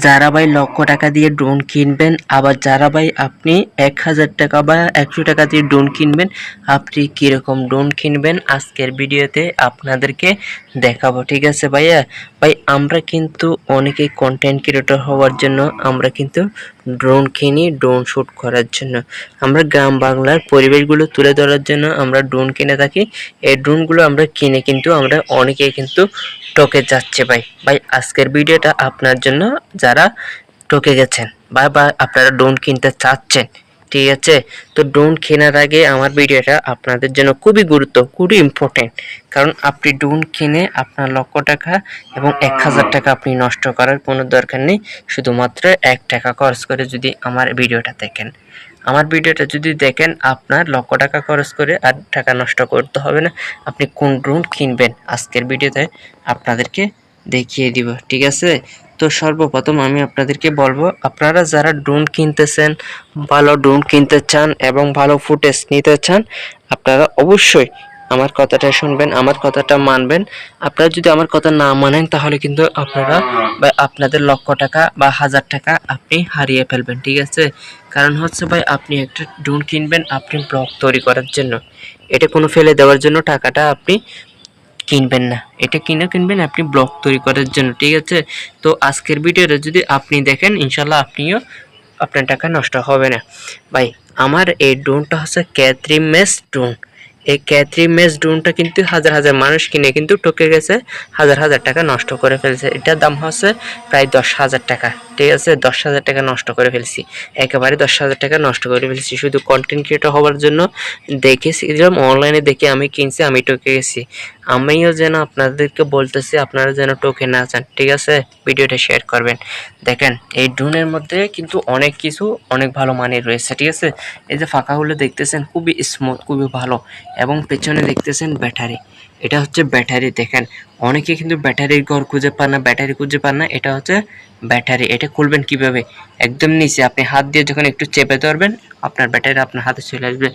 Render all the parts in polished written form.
যারা ভাই লক্ষ টাকা দিয়ে ড্রোন কিনবেন, আবার যারা ভাই আপনি 1000 টাকা বা 100 টাকা দিয়ে ড্রোন কিনবেন, আপনি কীরকম ড্রোন কিনবেন আজকের ভিডিওতে আপনাদেরকে দেখাবো। ঠিক আছে ভাইয়া? ভাই আমরা কিন্তু অনেকেই কন্টেন্ট ক্রিয়েটর হওয়ার জন্য আমরা কিন্তু ড্রোন কিনি, ড্রোন শ্যুট করার জন্য। আমরা গ্রাম বাংলার পরিবেশগুলো তুলে ধরার জন্য আমরা ড্রোন কিনে থাকি। এই ড্রোনগুলো আমরা কিনে কিন্তু আমরা অনেকেই কিন্তু ঠকে যাচ্ছে ভাই। ভাই আজকের ভিডিওটা আপনার জন্য যারা ঠকে গেছেন বা আপনারা ড্রোন কিনতে চাচ্ছেন, ঠিক আছে? তো ড্রোন কেনার আগে আমার ভিডিওটা আপনাদের জন্য খুবই ইম্পর্টেন্ট। কারণ আপনি ড্রোন কিনে আপনার লক্ষ টাকা এবং 1000 টাকা আপনি নষ্ট করার কোনো দরকার নেই। শুধুমাত্র 1 টাকা খরচ করে যদি আমার ভিডিওটা দেখেন, আমার ভিডিওটা যদি দেখেন, আপনার লক্ষ টাকা খরচ করে আর টাকা নষ্ট করতে হবে না। আপনি কোন ড্রোন কিনবেন আজকের ভিডিওতে আপনাদেরকে দেখিয়ে দিব, ঠিক আছে? তো সর্বপ্রথম আমি আপনাদেরকে বলবো, আপনারা যারা ড্রোন কিনতেছেন, ভালো ড্রোন কিনতে চান এবং ভালো ফুটেজ নিতে চান, আপনারা অবশ্যই আমার কথাটা শুনবেন, আমার কথাটা মানবেন। আপনারা যদি আমার কথা না মানেন তাহলে কিন্তু আপনারা বা আপনাদের লক্ষ টাকা বা 1000 টাকা আপনি হারিয়ে ফেলবেন, ঠিক আছে? কারণ হচ্ছে ভাই আপনি একটা ড্রোন কিনবেন আপনি ব্লগ তৈরি করার জন্য, এটা কোনো ফেলে দেওয়ার জন্য টাকাটা আপনি কিনবেন না, এটা কিনবেন আপনি ব্লগ তৈরি করার জন্য, ঠিক আছে? তো আজকের ভিডিওটা যদি আপনি দেখেন ইনশাল্লাহ আপনিও আপনার টাকা নষ্ট হবে না। ভাই আমার এই ড্রোনটা হচ্ছে K3 Mesh ড্রোন। এই K3 Mesh ড্রোনটা কিন্তু হাজার মানুষ কিনে কিন্তু ঠকে গেছে, হাজার টাকা নষ্ট করে ফেলছে। এটার দাম হচ্ছে প্রায় 10,000 টাকা, ঠিক আছে? 10,000 টাকা নষ্ট করে ফেলছি, একেবারে 10,000 টাকা নষ্ট করে ফেলছি শুধু কন্টেন্ট ক্রিয়েটর হওয়ার জন্য। দেখেছিলাম অনলাইনে, দেখে আমি কিনছি, আমি ঠকে গেছি। আমিও যেন আপনাদেরকে বলতেছি আপনারা যেন ঠকে না যান, ঠিক আছে? ভিডিওটা শেয়ার করবেন। দেখেন এই ড্রোনের মধ্যে কিন্তু অনেক কিছু অনেক ভালো মানের রয়েছে, ঠিক আছে? এই যে ফাঁকাগুলো দেখতেছেন খুবই স্মুথ, খুবই ভালো। এবং পেছনে দেখতেছেন ব্যাটারি, এটা হচ্ছে ব্যাটারি। দেখেন অনেকে কিন্তু ব্যাটারির ঘর খুঁজে পান না, ব্যাটারি খুঁজে পান না, এটা হচ্ছে ব্যাটারি। এটা খুলবেন কিভাবে? একদম নিচে আপনি হাত দিয়ে যখন একটু চেপে ধরবেন আপনার ব্যাটারি আপনার হাতে চলে আসবে।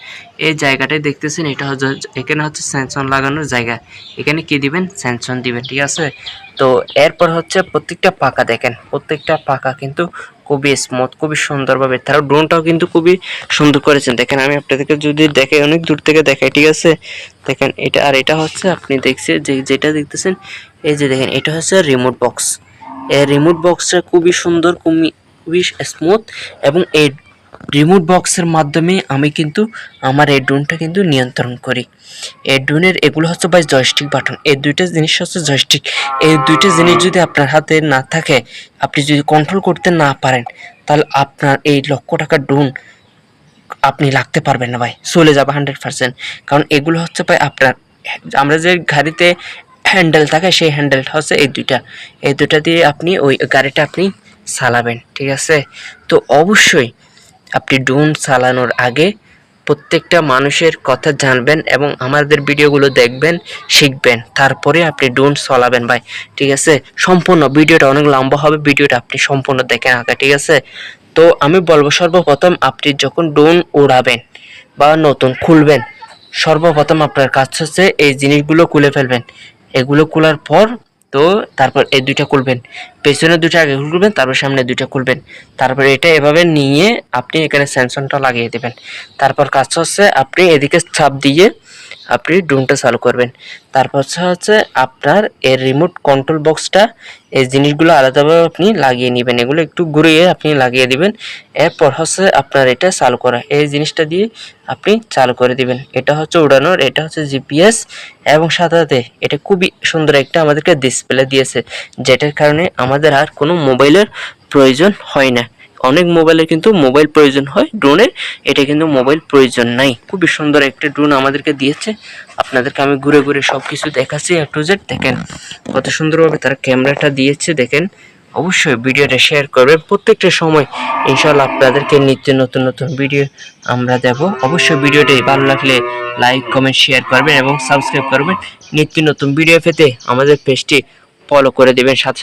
এই জায়গাটায় দেখতেছেন এটা হচ্ছে, এখানে হচ্ছে সেন্সর লাগানোর জায়গা, এখানে কি দিবেন? সেন্সর দিবেন, ঠিক আছে? তো এরপর হচ্ছে প্রত্যেকটা পাকা, দেখেন প্রত্যেকটা পাকা কিন্তু খুবই স্মুথ, খুবই সুন্দরভাবে। তারা ড্রোনটাও কিন্তু খুবই সুন্দর করেছেন। দেখেন আমি আপনাদেরকে যদি দেখাই, অনেক দূর থেকে দেখাই, ঠিক আছে? দেখেন এটা, আর এটা হচ্ছে আপনি দেখছেন যেটা দেখতেছেন, এই যে দেখেন এটা হচ্ছে রিমোট বক্স। এই রিমোট বক্সটা খুবই সুন্দর, খুবই স্মুথ। এবং এই রিমোট বক্সের মাধ্যমে আমি কিন্তু আমার এই ড্রোনটা কিন্তু নিয়ন্ত্রণ করি। এই ড্রোনের এগুলো হচ্ছে ভাই জয়স্টিক বাটন, এই দুইটা জিনিস হচ্ছে জয়স্টিক। এই দুইটা জিনিস যদি আপনার হাতে না থাকে, আপনি যদি কন্ট্রোল করতে না পারেন, তাহলে আপনার এই লক্ষ টাকার ড্রোন আপনি লাগতে পারবেন না ভাই, চলে যাবে 100%। কারণ এগুলো হচ্ছে ভাই আপনার, আমরা যে গাড়িতে হ্যান্ডেল থাকে সেই হ্যান্ডেলটা হচ্ছে এই দুইটা দিয়ে আপনি ওই গাড়িটা আপনি চালাবেন, ঠিক আছে? তো অবশ্যই আপনি ড্রোন চালানোর আগে প্রত্যেকটা মানুষের কথা জানবেন এবং আমাদের ভিডিওগুলো দেখবেন, শিখবেন, তারপরে আপনি ড্রোন চালাবেন ভাই, ঠিক আছে? সম্পূর্ণ ভিডিওটা অনেক লম্বা হবে, ভিডিওটা আপনি সম্পূর্ণ দেখেন আগে, ঠিক আছে? তো আমি বলবো সর্বপ্রথম আপনি যখন ড্রোন উড়াবেন বা নতুন খুলবেন, সর্বপ্রথম আপনার কাজ হচ্ছে এই জিনিসগুলো খুলে ফেলবেন। এগুলো খোলার পর তো তারপর এই দুইটা খুলবেন, পেছনে দুইটা আগে খুলবেন, তারপর সামনে দুইটা খুলবেন। তারপর এটা এভাবে নিয়ে আপনি এখানে সেন্সরটা লাগিয়ে দেবেন। তারপর কাজ হচ্ছে আপনি এদিকে চাপ দিয়ে আপনি ড্রোনটা চালু করবেন। তারপর হচ্ছে আপনার এর রিমোট কন্ট্রোল বক্সটা, এই জিনিসগুলো আলাদাভাবে আপনি লাগিয়ে নেবেন, এগুলো একটু ঘুরিয়ে আপনি লাগিয়ে দিবেন। এরপর হচ্ছে আপনার এটা চালু করা, এই জিনিসটা দিয়ে আপনি চালু করে দিবেন। এটা হচ্ছে উড়ানোর, এটা হচ্ছে জিপিএস। এবং সাথে এটা খুবই সুন্দর একটা আমাদেরকে ডিসপ্লে দিয়েছে, যেটার কারণে আমাদের আর কোনো মোবাইলের প্রয়োজন হয় না। অনেক মোবাইলের কিন্তু মোবাইল প্রয়োজন হয় ড্রোনের, এটা কিন্তু মোবাইল প্রয়োজন নাই। খুবই সুন্দর একটা ড্রোন আমাদেরকে দিয়েছে। আপনাদেরকে আমি ঘুরে ঘুরে সব কিছু দেখাচ্ছি A to Z। দেখেন কত সুন্দরভাবে তারা ক্যামেরাটা দিয়েছে, দেখেন। অবশ্যই ভিডিওটা শেয়ার করবেন প্রত্যেকটা সময়, ইনশাআল্লাহ আপনাদেরকে নিত্য নতুন ভিডিও আমরা দেব। অবশ্যই ভিডিওটি ভালো লাগলে লাইক কমেন্ট শেয়ার করবেন এবং সাবস্ক্রাইব করবেন। নিত্য নতুন ভিডিও পেতে আমাদের পেজটি ফলো করে দেবেন সাথে।